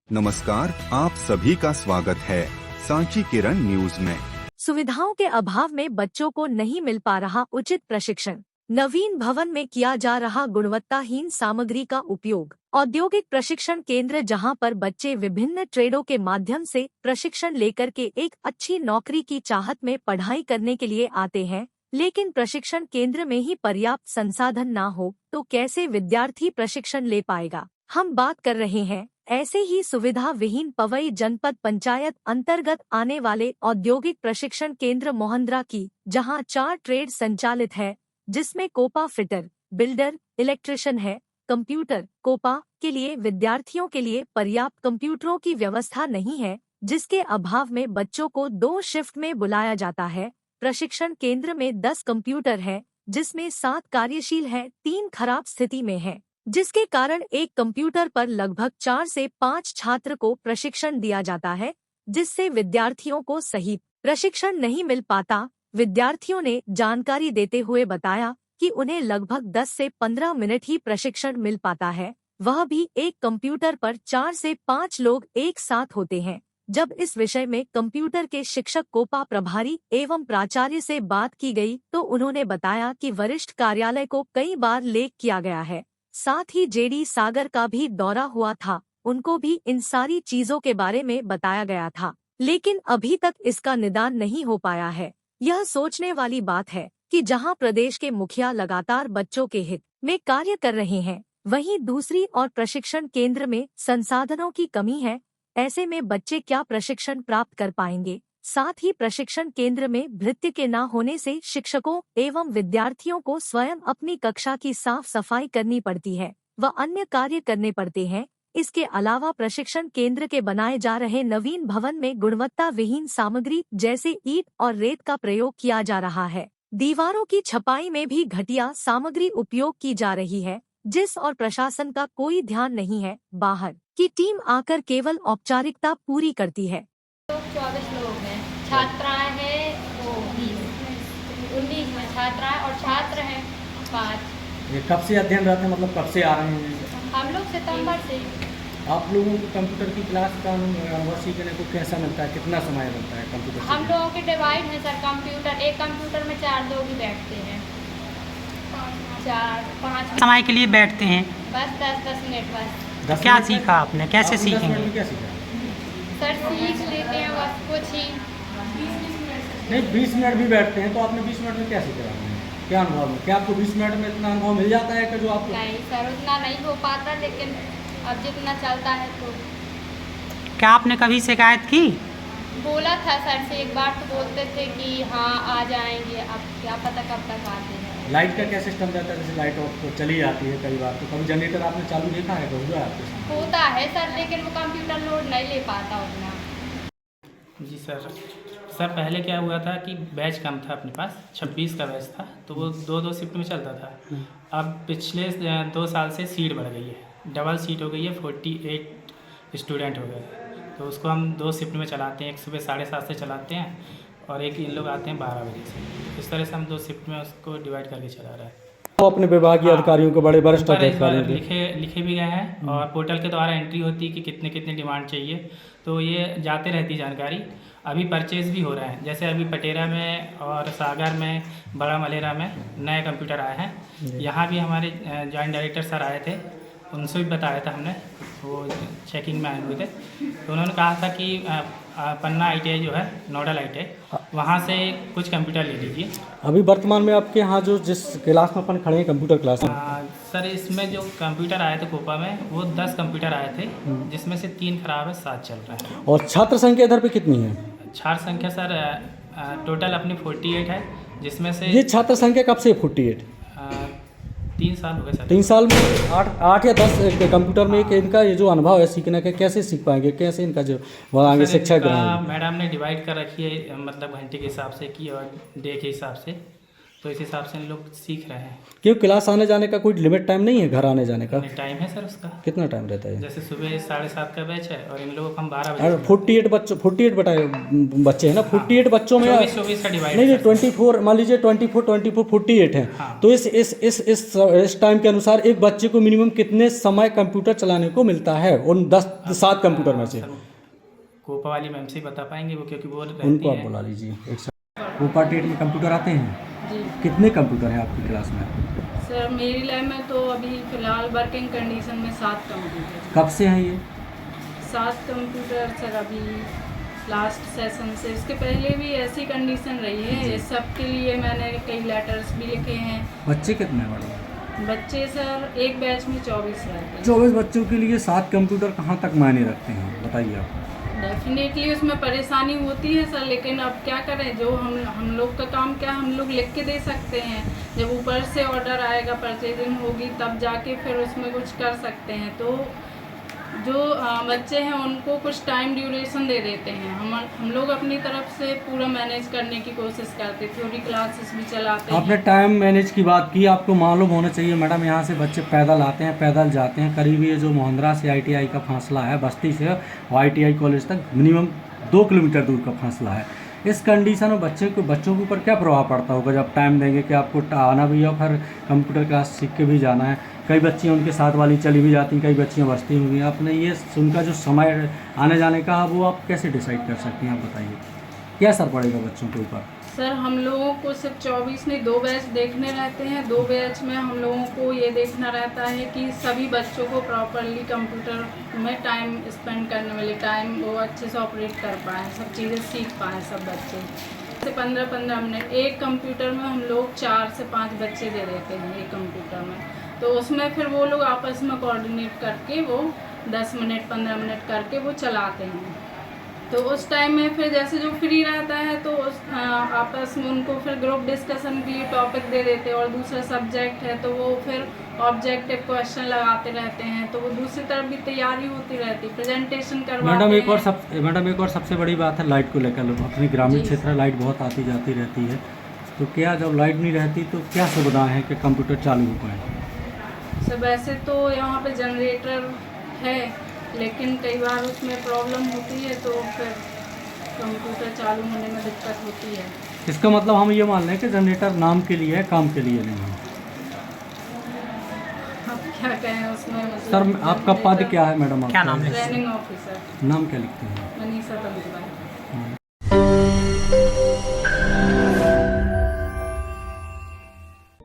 नमस्कार, आप सभी का स्वागत है सांची किरण न्यूज में। सुविधाओं के अभाव में बच्चों को नहीं मिल पा रहा उचित प्रशिक्षण। नवीन भवन में किया जा रहा गुणवत्ताहीन सामग्री का उपयोग। औद्योगिक प्रशिक्षण केंद्र जहां पर बच्चे विभिन्न ट्रेडों के माध्यम से प्रशिक्षण लेकर के एक अच्छी नौकरी की चाहत में पढ़ाई करने के लिए आते हैं, लेकिन प्रशिक्षण केंद्र में ही पर्याप्त संसाधन न हो तो कैसे विद्यार्थी प्रशिक्षण ले पाएगा। हम बात कर रहे हैं ऐसे ही सुविधा विहीन पवई जनपद पंचायत अंतर्गत आने वाले औद्योगिक प्रशिक्षण केंद्र मोहंद्रा की, जहां 4 ट्रेड संचालित है, जिसमें कोपा फिटर, बिल्डर, इलेक्ट्रिशियन है। कंप्यूटर कोपा के लिए विद्यार्थियों के लिए पर्याप्त कंप्यूटरों की व्यवस्था नहीं है, जिसके अभाव में बच्चों को 2 शिफ्ट में बुलाया जाता है। प्रशिक्षण केंद्र में 10 कंप्यूटर है, जिसमें 7 कार्यशील है, 3 खराब स्थिति में है, जिसके कारण एक कंप्यूटर पर लगभग 4 से 5 छात्र को प्रशिक्षण दिया जाता है, जिससे विद्यार्थियों को सही प्रशिक्षण नहीं मिल पाता। विद्यार्थियों ने जानकारी देते हुए बताया कि उन्हें लगभग 10 से 15 मिनट ही प्रशिक्षण मिल पाता है, वह भी एक कंप्यूटर पर 4 से 5 लोग एक साथ होते हैं। जब इस विषय में कंप्यूटर के शिक्षक कोपा प्रभारी एवं प्राचार्य से बात की गई तो उन्होंने बताया कि वरिष्ठ कार्यालय को कई बार लेख किया गया है, साथ ही जेडी सागर का भी दौरा हुआ था, उनको भी इन सारी चीजों के बारे में बताया गया था, लेकिन अभी तक इसका निदान नहीं हो पाया है। यह सोचने वाली बात है कि जहां प्रदेश के मुखिया लगातार बच्चों के हित में कार्य कर रहे हैं, वहीं दूसरी ओर प्रशिक्षण केंद्र में संसाधनों की कमी है। ऐसे में बच्चे क्या प्रशिक्षण प्राप्त कर पाएंगे। साथ ही प्रशिक्षण केंद्र में भृत्य के न होने से शिक्षकों एवं विद्यार्थियों को स्वयं अपनी कक्षा की साफ सफाई करनी पड़ती है व अन्य कार्य करने पड़ते हैं। इसके अलावा प्रशिक्षण केंद्र के बनाए जा रहे नवीन भवन में गुणवत्ता विहीन सामग्री जैसे ईंट और रेत का प्रयोग किया जा रहा है। दीवारों की छपाई में भी घटिया सामग्री उपयोग की जा रही है, जिस और प्रशासन का कोई ध्यान नहीं है। बाहर की टीम आकर केवल औपचारिकता पूरी करती है। 24 लोग हैं, छात्राएं हैं वो 19 में छात्राएं और छात्र हैं 5। ये कब से अध्ययन रहते हैं, मतलब कब से आ रहे हैं? हम लोग सितंबर से। आप लोगों को कंप्यूटर की क्लास का अनुभव सीखने को कैसा मिलता है, कितना समय मिलता है कंप्यूटर हम लोगों के डिवाइड है सर। कंप्यूटर एक कंप्यूटर में 4 लोग ही बैठते हैं, 4-5 समय के लिए बैठते हैं, बस 10-10 मिनट बस। क्या सीखा आपने, कैसे सीखेंगे? क्या सीखा सर सीख लेते हैं बस कुछ ही। नहीं, 20 मिनट भी बैठते हैं तो आपने 20 मिनट में क्या सीखा? क्या अनुभव है? क्या आपको 20 मिनट में इतना अनुभव मिल जाता है कि जो आपको? नहीं सर, उतना नहीं हो पाता, लेकिन अब जितना चलता है तो। क्या आपने कभी शिकायत की? बोला था सर से एक बार, तो बोलते थे कि हाँ आ जाएंगे, अब क्या पता कब तक आते हैं। लाइट का क्या सिस्टम रहता है? जैसे लाइट ऑफ तो चली जाती है कई बार, तो कभी जनरेटर आपने चालू देखा है? तो हुआ है आपके साथ? होता है सर, लेकिन वो कंप्यूटर लोड नहीं ले पाता उतना। जी सर, पहले क्या हुआ था कि बैच कम था अपने पास, 26 का बैच था, तो वो 2-2 शिफ्ट में चलता था। अब पिछले 2 साल से सीट बढ़ गई है, डबल सीट हो गई है, 48 स्टूडेंट हो गए, तो उसको हम 2 शिफ्ट में चलाते हैं। एक सुबह 7:30 से चलाते हैं और एक इन लोग आते हैं 12 बजे से। इस तरह से हम 2 शिफ्ट में उसको डिवाइड करके चला रहा है। वो अपने विभागीय अधिकारियों को, बड़े वरिष्ठ अधिकारियों को लिखे भी गए हैं और पोर्टल के द्वारा एंट्री होती है कि कितने कितने डिमांड चाहिए, तो ये जाते रहती जानकारी। अभी परचेज़ भी हो रहे हैं, जैसे अभी पटेरा में और सागर में, बड़ा मलेरा में नए कंप्यूटर आए हैं। यहाँ भी हमारे जॉइंट डायरेक्टर सर आए थे, उनसे भी बताया था हमने, वो चेकिंग में आए हुए थे, तो उन्होंने कहा था कि पन्ना ITI जो है नोडल ITI, वहाँ से कुछ कंप्यूटर ले लीजिए। अभी वर्तमान में आपके यहाँ जो जिस क्लास में अपन खड़े हैं, कंप्यूटर क्लास में, सर इसमें जो कंप्यूटर आए थे कोपा में, वो 10 कंप्यूटर आए थे, जिसमें से 3 खराब है, 7 चल रहे हैं। और छात्र संख्या इधर पे कितनी है? छात्र संख्या सर टोटल अपनी 48 है, जिसमें से ये छात्र संख्या कब से 48? 3 साल हो गए सर। 3 साल में 8 या 10 कंप्यूटर में इनका ये जो अनुभव है सीखने का, कैसे सीख पाएंगे, कैसे इनका जो वहाँ आगे शिक्षा ग्रहण? मैडम ने डिवाइड कर रखी है, मतलब घंटे के हिसाब से की और डे के हिसाब से, तो इस हिसाब से इन लोग सीख रहे हैं। क्यों क्लास आने जाने का कोई लिमिट टाइम नहीं है घर आने जाने का? टाइम है सर उसका। कितना टाइम रहता है? जैसे सुबह 7:30 का बैच है और इन लोगों को हम 12 अरे बजे 48 बच्चे हैं ना, 48 बच्चों में 24 का डिवाइड नहीं 24, मान लीजिए 24 48 है। हाँ। तो इस टाइम के अनुसार एक बच्चे को मिनिमम कितने समय कंप्यूटर चलाने को मिलता है उन 7 कंप्यूटर में से? कोपा वाली मैम से बता पाएंगे वो, क्योंकि वो रहती उनको आप है। बुला लीजिए। कोपा टेट में कंप्यूटर आते हैं? जी कितने कंप्यूटर हैं आपकी क्लास में? सर, मेरी लैब में तो अभी फ़िलहाल वर्किंग कंडीशन में 7 कंप्यूटर। कब से हैं ये? 7 कंप्यूटर सर अभी लास्ट सेशन से। इसके पहले भी ऐसी कंडीशन रही है। इस सब के लिए मैंने कई लेटर्स भी लिखे हैं। बच्चे कितने हैं मैडम? बच्चे सर एक बैच में 24 रहते हैं। 24 बच्चों के लिए 7 कंप्यूटर कहाँ तक मायने रखते हैं बताइए आप? डेफिनेटली उसमें परेशानी होती है सर, लेकिन अब क्या करें, जो हम लोग का काम क्या हम लोग लिख के दे सकते हैं। जब ऊपर से ऑर्डर आएगा, परचेजिंग होगी, तब जाके फिर उसमें कुछ कर सकते हैं। तो जो बच्चे हैं उनको कुछ टाइम ड्यूरेशन दे देते हैं। हम लोग अपनी तरफ से पूरा मैनेज करने की कोशिश करते, थ्योरी क्लासेस भी चलाते हैं। आपने टाइम मैनेज की बात की, आपको मालूम होना चाहिए मैडम, यहाँ से बच्चे पैदल आते हैं, पैदल जाते हैं। करीब ये जो मोहंद्रा से ITI का फासला है, बस्ती से ITI कॉलेज तक मिनिमम 2 किलोमीटर दूर का फासला है। इस कंडीशन में बच्चों के ऊपर क्या प्रभाव पड़ता होगा जब टाइम देंगे कि आपको आना भी है और फिर कंप्यूटर क्लास सीख के भी जाना है? कई बच्चियाँ उनके साथ वाली चली भी जाती हैं, कई बच्चियाँ बचती होंगी। आपने ये उनका जो समय आने जाने का वो आप कैसे डिसाइड कर सकते हैं? आप बताइए क्या असर पड़ेगा बच्चों के ऊपर? सर, हम लोगों को सिर्फ 24 नहीं 2 बैच देखने रहते हैं। 2 बैच में हम लोगों को ये देखना रहता है कि सभी बच्चों को प्रॉपरली कंप्यूटर में टाइम स्पेंड करने वाले टाइम वो अच्छे से ऑपरेट कर पाएँ, सब चीज़ें सीख पाएँ सब बच्चे। जैसे 15-15 मिनट एक कंप्यूटर में हम लोग 4 से 5 बच्चे दे देते हैं एक कंप्यूटर में। तो उसमें फिर वो लोग आपस में कोऑर्डिनेट करके वो 10 मिनट 15 मिनट करके वो चलाते हैं। तो उस टाइम में फिर जैसे जो फ्री रहता है तो उस आपस में उनको फिर ग्रुप डिस्कशन के लिए टॉपिक दे देते हैं। और दूसरा सब्जेक्ट है तो वो फिर ऑब्जेक्टिव क्वेश्चन लगाते रहते हैं। तो वो दूसरी तरफ भी तैयारी होती रहती, प्रेजेंटेशन करवाते हैं। मैडम एक और सबसे बड़ी बात है लाइट को लेकर। अपनी ग्रामीण क्षेत्र में लाइट बहुत आती जाती रहती है, तो क्या जब लाइट नहीं रहती तो क्या सुविधाएँ हैं कि कंप्यूटर चालू हो पाए? सब वैसे तो यहाँ पे जनरेटर है, लेकिन कई बार उसमें प्रॉब्लम होती है तो फिर कंप्यूटर चालू होने में दिक्कत होती है। इसका मतलब हम ये मान लें कि जनरेटर नाम के लिए है, काम के लिए नहीं है। अब क्या कहें उसमें, मतलब सर आपका पद क्या है मैडम? क्या नाम है? Training officer. नाम क्या लिखते हैं? मनीषा तंतुबाई।